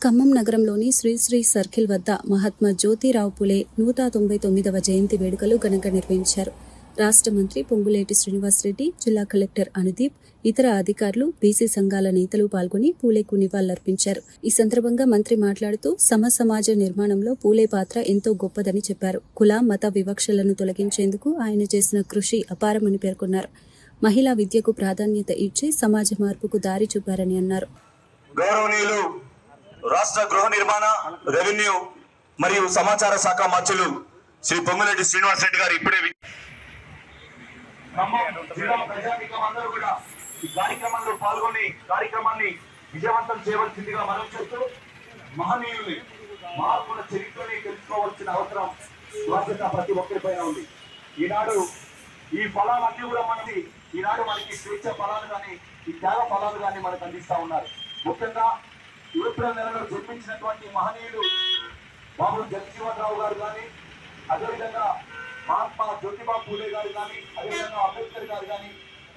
ఖమ్మం నగరంలోని శ్రీ సర్కిల్ వద్ద మహాత్మా జ్యోతిరావు పులే 199వ జయంతి వేడుకలు ఘనంగా నిర్వహించారు. రాష్ట్ర మంత్రి పొంగులేటి శ్రీనివాసరెడ్డి, జిల్లా కలెక్టర్ అనుదీప్, ఇతర అధికారులు, బీసీ సంఘాల నేతలు పాల్గొని పూలేకు నివాళులర్పించారు. ఈ సందర్భంగా మంత్రి మాట్లాడుతూ సమాజ నిర్మాణంలో పూలే పాత్ర ఎంతో గొప్పదని చెప్పారు. కుల మత వివక్షలను తొలగించేందుకు ఆయన చేసిన కృషి అపారమని పేర్కొన్నారు. మహిళా విద్యకు ప్రాధాన్యత ఇచ్చి సమాజ మార్పుకు దారి చూపారని అన్నారు. గౌరవనీయులు రాష్ట్ర గృహ నిర్మాణ, రెవెన్యూ మరియు సమాచార శాఖ మంత్రులు శ్రీ పొంగులేటి శ్రీనివాసరెడ్డి గారు ఇప్పుడే అందరూ కూడా ఈ కార్యక్రమంలో పాల్గొని కార్యక్రమాన్ని విజయవంతం చేయవలసిందిగా మనం చేస్తూ మహనీయుల్ని మార్పుల చరిత్రని తెలుసుకోవాల్సిన అవసరం బాధ్యత ప్రతి ఒక్కరిపైన ఉంది. ఈనాడు ఈ ఫలాలన్నీ కూడా ఈనాడు మనకి స్వేచ్ఛ ఫలాలు కానీ ఈ త్యాగ ఫలాలు కానీ మనకు అందిస్తా ఉన్నారు. ముఖ్యంగా ఏప్రిల్ నెలలో జన్మించినటువంటి మహనీయులు బాబు జగజీవన్ రావు గారు కానీ, అదేవిధంగా మహాత్మా జ్యోతిబా పూలే గారు కానీ, అదేవిధంగా అంబేద్కర్ గారు కానీ,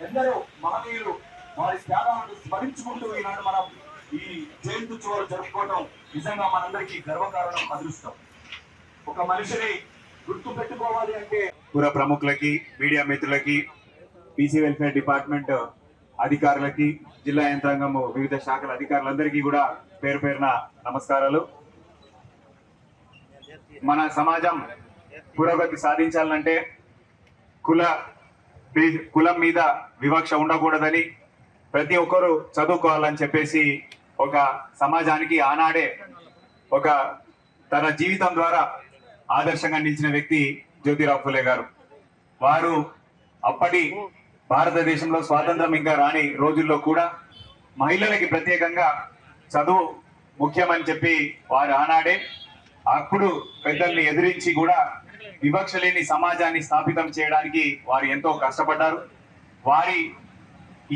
ఎందరో మహనీయులు వారి త్యాగాలను స్మరించుకుంటూ ఈనాడు మనం ఈ జయంతి ఉత్సవాలు జరుపుకోవడం నిజంగా మనందరికీ గర్వకారణం, అదృష్టం. ఒక మనిషిని గుర్తు పెట్టుకోవాలి అంటే పుర ప్రముఖులకి, మీడియా మిత్రులకి, బీసీ వెల్ఫేర్ డిపార్ట్మెంట్ అధికారులకి, జిల్లా యంత్రాంగము, వివిధ శాఖల అధికారులందరికీ కూడా పేరు పేరున నమస్కారాలు. మన సమాజం పురోగతి సాధించాలంటే కులం మీద వివక్ష ఉండకూడదని, ప్రతి ఒక్కరూ చదువుకోవాలని చెప్పేసి ఒక సమాజానికి ఆనాడే ఒక తన జీవితం ద్వారా ఆదర్శంగా నిలిచిన వ్యక్తి జ్యోతిరావు పూలే గారు. వారు అప్పటి భారతదేశంలో స్వాతంత్రం ఇంకా రాని రోజుల్లో కూడా మహిళలకి ప్రత్యేకంగా చదువు ముఖ్యమని చెప్పి వారు ఆనాడే అప్పుడు పెద్దల్ని ఎదిరించి కూడా వివక్ష లేని సమాజాన్ని స్థాపితం చేయడానికి వారు ఎంతో కష్టపడ్డారు. వారి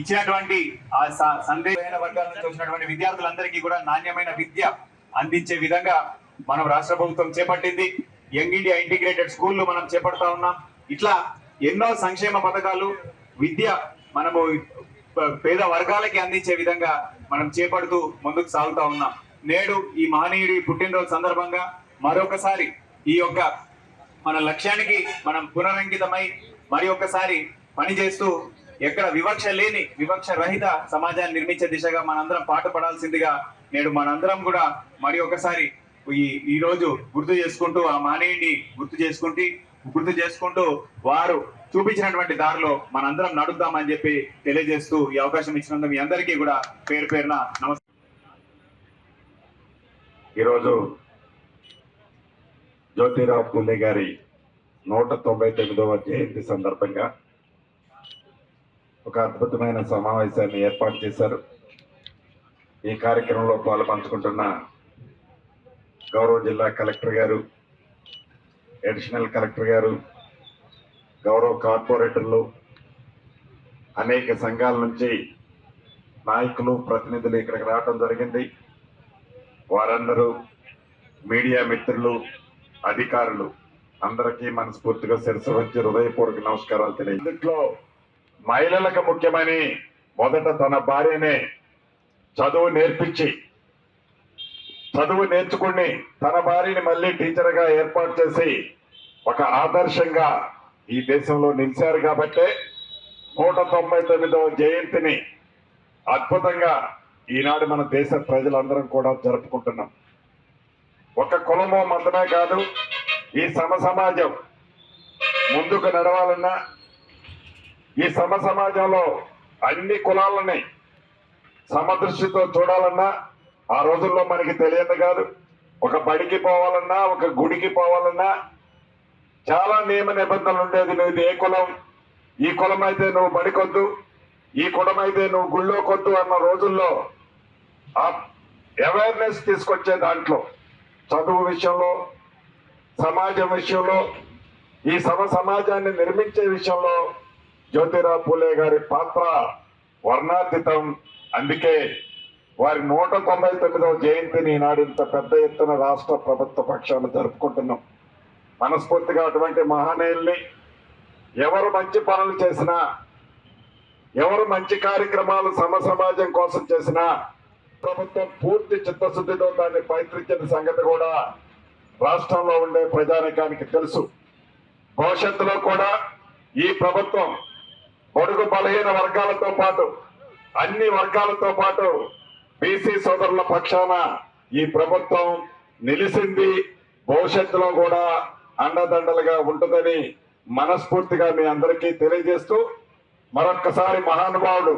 ఇచ్చినటువంటి ఆ సందేహమైన వర్గాల నుంచి వచ్చినటువంటి విద్యార్థులందరికీ కూడా నాణ్యమైన విద్య అందించే విధంగా మనం రాష్ట్ర ప్రభుత్వం చేపట్టింది. యంగ్ ఇండియా ఇంటిగ్రేటెడ్ స్కూళ్ళు మనం చేపడతా ఉన్నాం. ఇట్లా ఎన్నో సంక్షేమ పథకాలు, విద్య మనము పేద వర్గాలకి అందించే విధంగా మనం చేపడుతూ ముందుకు సాగుతా ఉన్నాం. నేడు ఈ మహనీయుడి పుట్టినరోజు సందర్భంగా మరొకసారి ఈ యొక్క మన లక్ష్యానికి మనం పునరంకితమై మరి ఒక్కసారి పనిచేస్తూ ఎక్కడ వివక్ష లేని, వివక్ష రహిత సమాజాన్ని నిర్మించే దిశగా మనందరం పాటుపడాల్సిందిగా నేడు మనందరం కూడా మరి ఒకసారి ఈ రోజు గుర్తు చేసుకుంటూ ఆ మహనీయుడిని గుర్తు చేసుకుంటూ వారు చూపించినటువంటి దారిలో మనందరం నడుద్దామని చెప్పి తెలియజేస్తూ ఈ అవకాశం ఇచ్చినందుకు మీ అందరికీ కూడా పేరు పేరున నమస్కారం. ఈరోజు జ్యోతిరావు పూలే గారి 199వ జయంతి సందర్భంగా ఒక అద్భుతమైన సమావేశాన్ని ఏర్పాటు చేశారు. ఈ కార్యక్రమంలో పాల్పంచుకుంటున్న గౌరవ జిల్లా కలెక్టర్ గారు, అడిషనల్ కలెక్టర్ గారు, గౌరవ కార్పొరేటర్లు, అనేక సంఘాల నుంచి నాయకులు, ప్రతినిధులు ఇక్కడికి రావడం జరిగింది. వారందరూ, మీడియా మిత్రులు, అధికారులు అందరికీ మనస్ఫూర్తిగా శిరస్సు వచ్చి హృదయపూర్వక నమస్కారాలు తెలియదు. ఇంట్లో మహిళలకు ముఖ్యమని మొదట తన భార్యనే చదువు నేర్చుకుని తన భార్యని మళ్ళీ టీచర్గా ఏర్పాటు చేసి ఒక ఆదర్శంగా ఈ దేశంలో నిలిచారు. కాబట్టే 199వ జయంతిని అద్భుతంగా ఈనాడు మన దేశ ప్రజలందరం కూడా జరుపుకుంటున్నాం. ఒక కులమో మతమే కాదు, ఈ సమాజం ముందుకు నడవాలన్నా, ఈ సమాజంలో అన్ని కులాలని సమదృష్టితో చూడాలన్నా ఆ రోజుల్లో మనకి తెలియదు కాదు. ఒక బడికి పోవాలన్నా, ఒక గుడికి పోవాలన్నా చాలా నియమ నిబంధనలు ఉండేది. నువ్వు ఏ కులం, ఈ కులం అయితే నువ్వు బడికొద్దు, ఈ కులం అయితే నువ్వు గుళ్ళోకొద్దు అన్న రోజుల్లో ఆ అవేర్నెస్ తీసుకొచ్చే దాంట్లో, చదువు విషయంలో, సమాజం విషయంలో, ఈ సమాజాన్ని నిర్మించే విషయంలో జ్యోతిరావు పూలే గారి పాత్ర వర్ణాతీతం. అందుకే వారి 199వ జయంతిని ఈనాడు ఇంత పెద్ద ఎత్తున రాష్ట్ర ప్రభుత్వ పక్షాన్ని జరుపుకుంటున్నాం. మనస్ఫూర్తిగా అటువంటి మహనీయుల్ని ఎవరు మంచి పనులు చేసినా, ఎవరు మంచి కార్యక్రమాలు సమాజం కోసం చేసినా ప్రభుత్వం పూర్తి చిత్తశుద్ధితో దాన్ని ప్రయత్నించిన సంగతి కూడా రాష్ట్రంలో ఉండే ప్రజానికానికి తెలుసు. భవిష్యత్తులో కూడా ఈ ప్రభుత్వం బడుగు బలహీన వర్గాలతో పాటు అన్ని వర్గాలతో పాటు బీసీ సోదరుల పక్షాన ఈ ప్రభుత్వం నిలిచింది. భవిష్యత్తులో కూడా అండదండలుగా ఉంటుందని మనస్ఫూర్తిగా మీ అందరికీ తెలియజేస్తూ మరొక్కసారి మహానుభావుడు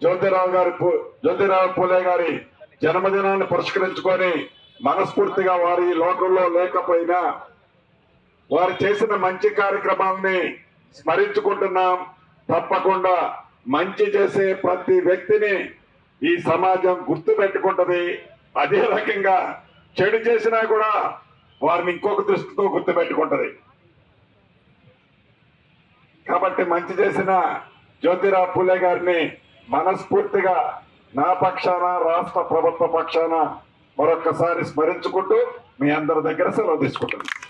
జ్యోతిరావు పూలే గారి జన్మదినాన్ని పురస్కరించుకొని మనస్ఫూర్తిగా వారి లోకంలో లేకపోయినా వారు చేసిన మంచి కార్యక్రమాలని స్మరించుకుంటున్నాం. తప్పకుండా మంచి చేసే ప్రతి వ్యక్తిని ఈ సమాజం గుర్తు పెట్టుకుంటది. అదే రకంగా చెడు చేసినా కూడా వారిని ఇంకొక దృష్టితో గుర్తు పెట్టుకుంటది. కాబట్టి మంచి చేసిన జ్యోతిరావు పూలే గారిని మనస్ఫూర్తిగా నా పక్షాన రాష్ట్ర ప్రభుత్వ పక్షాన మరొక్కసారి స్మరించుకుంటూ మీ అందరి దగ్గర సెలవు తీసుకుంటున్నాను.